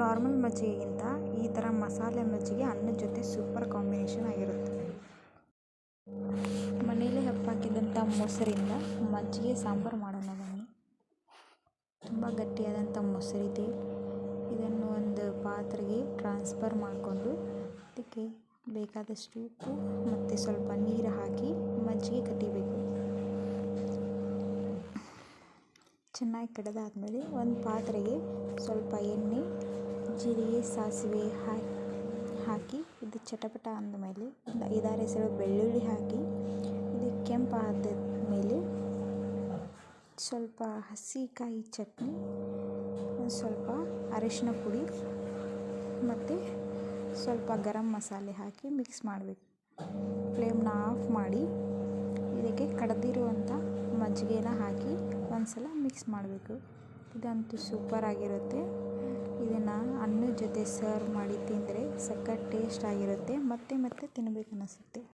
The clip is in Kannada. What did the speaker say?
ನಾರ್ಮಲ್ ಮಜ್ಜಿಗೆಗಿಂತ ಈ ಥರ ಮಸಾಲೆ ಮಜ್ಜಿಗೆ ಅನ್ನದ ಜೊತೆ ಸೂಪರ್ ಕಾಂಬಿನೇಷನ್ ಆಗಿರುತ್ತೆ. ಮನೇಲಿ ಹಪ್ಪಾಕಿದಂಥ ಮೊಸರಿಂದ ಮಜ್ಜಿಗೆ ಸಾಂಬಾರು ಮಾಡೋಣ ಬನ್ನಿ. ತುಂಬ ಗಟ್ಟಿಯಾದಂಥ ಮೊಸರಿದೆ. ಇದನ್ನು ಒಂದು ಪಾತ್ರೆಗೆ ಟ್ರಾನ್ಸ್ಫರ್ ಮಾಡಿಕೊಂಡು ಅದಕ್ಕೆ ಬೇಕಾದಷ್ಟು ಉಪ್ಪು ಮತ್ತು ಸ್ವಲ್ಪ ನೀರು ಹಾಕಿ ಮಜ್ಜಿಗೆ ಕಟ್ಟಿಬೇಕು. ಚೆನ್ನಾಗಿ ಕಡೆದಾದ್ಮೇಲೆ ಒಂದು ಪಾತ್ರೆಗೆ ಸ್ವಲ್ಪ ಎಣ್ಣೆ, ಜೀರಿಗೆ, ಸಾಸಿವೆ ಹಾಕಿ ಇದು ಚಟಪಟ ಅಂದಮೇಲೆ ಒಂದು 5-6 ಎಸಳು ಬೆಳ್ಳುಳ್ಳಿ ಹಾಕಿ ಇದು ಕೆಂಪಾದ ಮೇಲೆ ಸ್ವಲ್ಪ ಹಸಿಕಾಯಿ ಚಟ್ನಿ, ಸ್ವಲ್ಪ ಅರಿಶಿನ ಪುಡಿ ಮತ್ತು ಸ್ವಲ್ಪ ಗರಂ ಮಸಾಲೆ ಹಾಕಿ ಮಿಕ್ಸ್ ಮಾಡಬೇಕು. ಫ್ಲೇಮ್ನ ಆಫ್ ಮಾಡಿ ಇದಕ್ಕೆ ಕಡೆದಿರುವಂಥ ಮಜ್ಜಿಗೆನ ಹಾಕಿ ಒಂದು ಸಲ ಮಿಕ್ಸ್ ಮಾಡಬೇಕು. ಇದಂತೂ ಸೂಪರ್ ಆಗಿರುತ್ತೆ. ಇದನ್ನು ಅನ್ನದ ಜೊತೆ ಸರ್ವ್ ಮಾಡಿ ತಿಂದರೆ ಸಖತ್ ಟೇಸ್ಟ್ ಆಗಿರುತ್ತೆ. ಮತ್ತೆ ಮತ್ತೆ ತಿನ್ನಬೇಕು ಅನ್ನಿಸುತ್ತೆ.